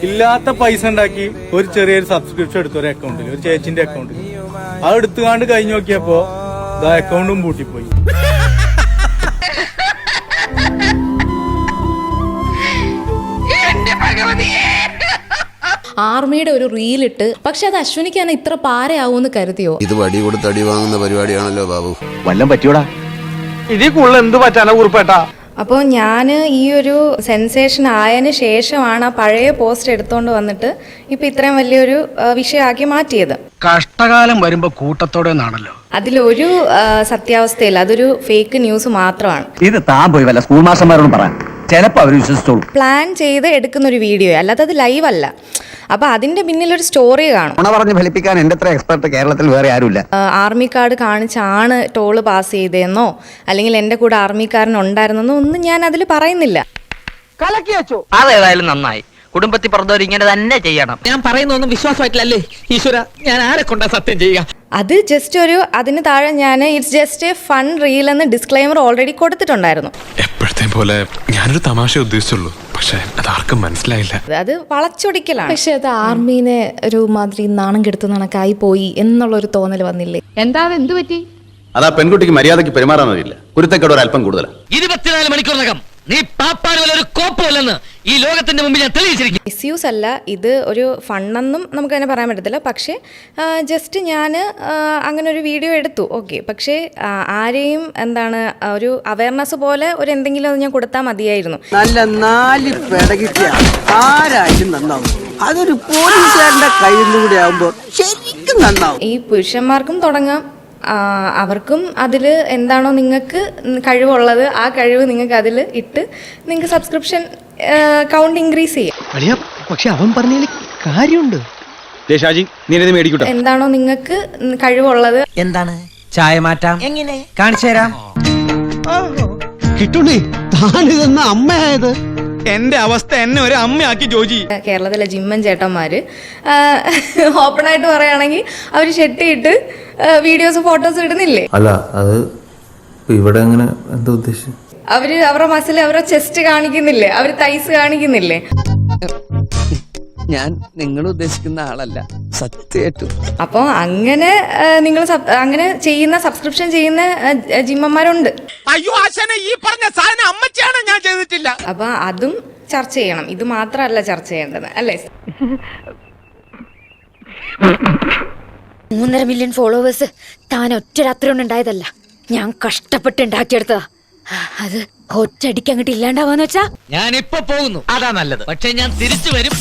ഇല്ലാത്ത പൈസ ഉണ്ടാക്കി ഒരു ചെറിയൊരു സബ്സ്ക്രിപ്ഷൻ എടുത്തു ഒരു അക്കൗണ്ടിൽ, ഒരു ചേച്ചിന്റെ അക്കൗണ്ടിൽ. അത് എടുത്തുകാണ്ട് കഴിഞ്ഞു നോക്കിയപ്പോ അക്കൗണ്ടും പൂട്ടിപ്പോയി. ആർമിയുടെ ഒരു റീലിട്ട്, പക്ഷെ അത് അശ്വിനിക്കാണ് ഇത്ര പാരയാവൂന്ന് കരുതിയോ? ഇത് വടി കൊടുത്ത് അടി വാങ്ങുന്ന പരിപാടിയാണല്ലോ ബാബു. വല്ലം പറ്റിയോടാ? ഇതിൽ കൂടുതൽ എന്ത് പറ്റാനാ കുറിപ്പേട്ടാ? അപ്പോൾ ഞാൻ ഈ ഒരു സെൻസേഷൻ ആയതിനു ശേഷമാണ് ആ പഴയ പോസ്റ്റ് എടുത്തുകൊണ്ട് വന്നിട്ട് ഇപ്പം ഇത്രയും വലിയൊരു വിഷയമാക്കി മാറ്റിയത്. കഷ്ടകാലം വരുമ്പോ കൂട്ടത്തോടെ നാണല്ലോ. അതിലൊരു സത്യാവസ്ഥയില്ല, അതൊരു ഫേക്ക് ന്യൂസ് മാത്രമാണ്. ഇത് താൻ പോയി വല്ല സ്കൂൾ മാസ്റ്റർമാരോട് പറയാൻ, ചിലപ്പോ അവർ വിശ്വസിച്ചോളൂ. പ്ലാൻ ചെയ്ത് എടുക്കുന്ന ഒരു വീഡിയോ, അല്ലാതെ അത് ലൈവ് അല്ല. അപ്പൊ അതിന്റെ പിന്നിലൊരു സ്റ്റോറി കാണും. പറഞ്ഞ് ഫലിപ്പിക്കാൻ എന്റെ അത്ര എക്സ്പെർട്ട് കേരളത്തിൽ വേറെ ആരുമില്ല. ആർമി കാർഡ് കാണിച്ചാണ് ടോള് പാസ് ചെയ്തതെന്നോ അല്ലെങ്കിൽ എന്റെ കൂടെ ആർമിക്കാരൻ ഉണ്ടായിരുന്നെന്നോ ഒന്നും ഞാൻ അതിൽ പറയുന്നില്ല. അതേതായാലും നന്നായി. കുടുംബത്തിൽ പറഞ്ഞവർ ഇങ്ങനെ തന്നെ ചെയ്യണം. ഞാൻ പറയുന്നൊന്നും വിശ്വാസമായിട്ടില്ലല്ലേ ഈശ്വര, ഞാൻ ആരെ കൊണ്ടാ സത്യം ചെയ്യുക? അത് ജസ്റ്റ് ഒരു, അതിന് താഴെ ഞാൻ it's just A fun reel എന്ന് ഡിസ്ക്ലെയിമർ ഓൾറെഡി കൊടുത്തിട്ടുണ്ടായിരുന്നു. എപ്പോഴത്തെ പോലെ ഞാനൊരു തമാശ ഉദ്ദേശിച്ചുള്ളൂ, പക്ഷെ അതാർക്കും മനസ്സിലായില്ല. അത് വളച്ചൊടിക്കലാണ്. പക്ഷെ അത് ആർമീനെ ഒരു മാതിരി നാണം കെടുത്ത കണക്കായി പോയി എന്നുള്ളൊരു തോന്നൽ വന്നില്ലേ? എന്ത് പറ്റി? അതാ പെൺകുട്ടിക്ക് മര്യാദയ്ക്ക് പെരുമാറാൻ അറിയില്ല. കുരുത്തക്കേട് ഒരു അല്പം കൂടുതലാണ്. 24 മണിക്കൂറിനകം നീ പാപ്പാൻ ഒരു കോപ്പമല്ലെന്ന് ഈ ലോകത്തിന്റെ മുമ്പിൽ ഞാൻ തെളിയിച്ചിരിക്കും. മിസ്യൂസ് അല്ല, ഇത് ഒരു ഫണ്ണെന്നും നമുക്ക് അങ്ങനെ പറയാൻ പറ്റത്തില്ല. പക്ഷേ ജസ്റ്റ് ഞാൻ അങ്ങനെ ഒരു വീഡിയോ എടുത്തു, ഓക്കെ. പക്ഷേ ആരെയും എന്താണ് ഒരു അവയർനെസ് പോലെ ഒരു എന്തെങ്കിലും ഞാൻ കൊടുത്താൽ മതിയായിരുന്നു. നല്ല 4 പെടകിട്ടിയ ആരായാലും നന്നാവും. അതൊരു പോലീസുകാരന്റെ കയ്യിൽ നിന്ന് കൂടി ആവുമ്പോൾ ശരിക്കും നന്നാവും. ഈ പുരുഷന്മാർക്കും തുടങ്ങാം, അവർക്കും അതിൽ എന്താണോ നിങ്ങൾക്ക് കഴിവുള്ളത് ആ കഴിവ് നിങ്ങൾക്ക് അതിൽ ഇട്ട് നിങ്ങൾക്ക് സബ്സ്ക്രിപ്ഷൻ കൗണ്ട് ഇൻക്രീസ് ചെയ്യാം. പക്ഷെ അവൻ പറഞ്ഞതിൽ കാര്യമുണ്ട്. എന്താണോ നിങ്ങൾക്ക് കഴിവുള്ളത്. എന്താണ് ചായ മാറ്റാം, എങ്ങനെ കാണിച്ചു തരാം. കിട്ടുണ്ണി, താനിതെന്ന അമ്മയായത്? എന്റെ അവസ്ഥ എന്നെ ഒരു അമ്മയാക്കി ജോജി. കേരളത്തിലെ ജിമ്മൻ ചേട്ടന്മാര് ഓപ്പണായിട്ട് പറയുകയാണെങ്കിൽ അവർ ഷെട്ടിയിട്ട് വീഡിയോസ് ഫോട്ടോസ് ഇടുന്നില്ലേ? അല്ല, അത് ഇവിടെ അങ്ങനെ എന്താ ഉദ്ദേശിച്ചു? അവരുടെ മസിൽ, അവരുടെ ചെസ്റ്റ് കാണിക്കുന്നില്ലേ, അവർ തൈസ് കാണിക്കുന്നില്ലേ? ഞാൻ നിങ്ങൾ ഉദ്ദേശിക്കുന്ന ആളല്ല, സത്യമായിട്ടും. അപ്പോൾ അങ്ങനെ നിങ്ങൾ അങ്ങനെ ചെയ്യുന്ന സബ്സ്ക്രിപ്ഷൻ ചെയ്യുന്ന ജിമ്മന്മാരുണ്ട്. അയ്യോ ആശാനെ, ഈ പറഞ്ഞ സാധനം അമ്മച്ചാണ്, ഞാൻ ചെയ്തിട്ടില്ല. അപ്പൊ അതും ചർച്ച ചെയ്യണം. ഇത് മാത്രമല്ല ചർച്ച ചെയ്യേണ്ടത്, അല്ലേ? 3.5 മില്യൺ ഫോളോവേഴ്സ് താൻ ഒറ്റ രാത്രി കൊണ്ട് ഉണ്ടായതല്ല, ഞാൻ കഷ്ടപ്പെട്ട് ഉണ്ടാക്കിയെടുത്തതാ. അത് ഒറ്റയടിക്ക് അങ്ങോട്ട് ഇല്ലാണ്ടാവാന്ന് വെച്ചാ ഞാൻ ഇപ്പൊ പോകുന്നു, അതാ നല്ലത്. പക്ഷെ ഞാൻ തിരിച്ചു വരും.